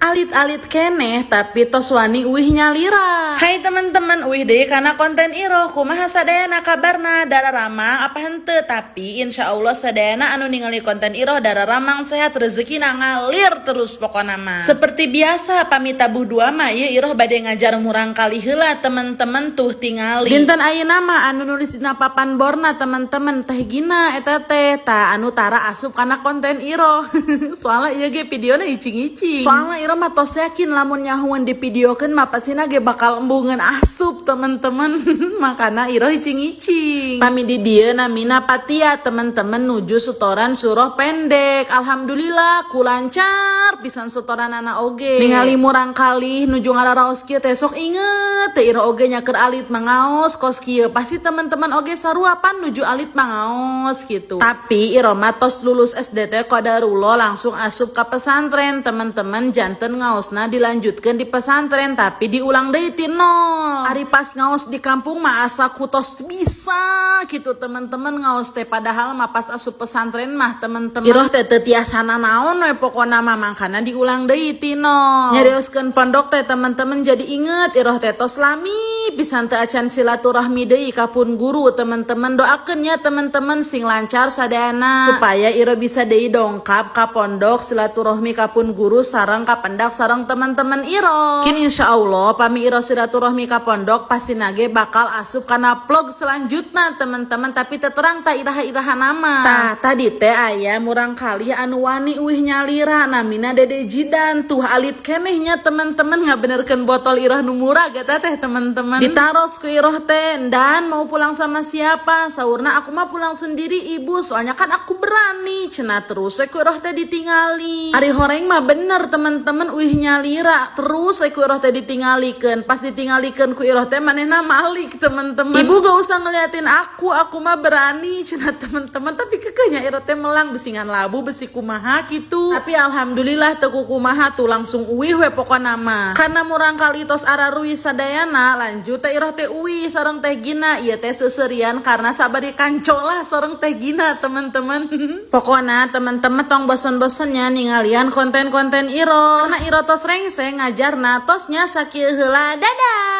Alit-alit keneh tapi tos wani uih nyalira. Hai teman-teman, uih deh karena konten iro kumaha sadayana kabarna Dararamang apa henteu, tapi insya Allah sadayana anu ningali konten iro Dararamang sehat rezekina ngalir terus pokona mah. Seperti biasa pamit tabuh dua mah ieu iro bade ngajar murang kali heula teman-teman tuh tingali. Dinten ayeuna mah anu nulis dina papan borna teman-teman teh gina eta teh ta anu tara asup kana konten iro. Soalnya ieu ge videona icing-icing. Soalnya iro mah tos yakin lamun nyahuan di videokeun mah pasina ge bakal embungeun asup teman-teman. Makana iro icing-icing. Pami di dieu namina Patia teman-teman nuju setoran surah pendek. Alhamdulillah kulancar pisan setoran anak oge. Ningali murang kali nuju ngararaos kieu teh sok inget teh iro oge nyaker alit mangaos kos kieu. Pasti teman-teman oge sarua pan nuju alit mangaos gitu. Tapi iro mah tos lulus SD teh qadarullah langsung asup ka pesantren teman-teman. Janten ngaosna dilanjutkeun di pesantren tapi diulang deui ti nol. Ari pas ngaos di kampung mah asa kutos bisa gitu teman-teman ngaos teh, padahal mah pas asup pesantren mah teman-teman iroh teh teu tiasana naon we pokona mah mangkana diulang deui ti nol. Nyarioskeun pondok teh teman-teman jadi inget iroh teh tos lami pisan teu acan silaturahmi deui ka pun guru teman-teman. Doakeun nya teman-teman sing lancar sadayana supaya iro bisa deui dongkap ka pondok silaturahmi ka pun guru sareng ka pendak sareng teman-teman iro. Kini insya Allah pami iro silaturahmi ka pondok pasti nage bakal asup kana vlog selanjutnya teman-teman, tapi terang tak iraha-iraha nama. Tah tadi teh aya murang kali anu wani uih nyalira namina Dede Jidan tuh alit kenehnya teman-teman ngabenerkeun botol irah nu murah gata teh teman-teman. Ditaros ku iroh teh dan mau pulang sama siapa? Saurna aku mah pulang sendiri ibu, soalnya kan aku berani cenah. Terus ku iroh teh ditingali. Ari horeng mah bener teman-teman uih nyalira terus ku iroh teh ditingalikeun. Pas ditingalikeun ku iroh teh manehna malik teman-teman. Ibu gak usah ngeliatin aku mah berani cenah teman-teman, tapi kekehnya iroh teh melang besingan labu besi kumaha gitu. Tapi alhamdulillah teu kumaha tuh langsung uih we pokona mah. Karena murang kali tos ararui sadayana lanjut teh iroh teh uih sareng teh gina. Ieu teh seuseurean karena sabari kancolah sareng teh gina teman-teman. Pokona teman-teman tong bosen-bosennya ningalian konten-konten iro. Karena iro tos rengseng ngajarna tosnya sakieu heula. Dadah.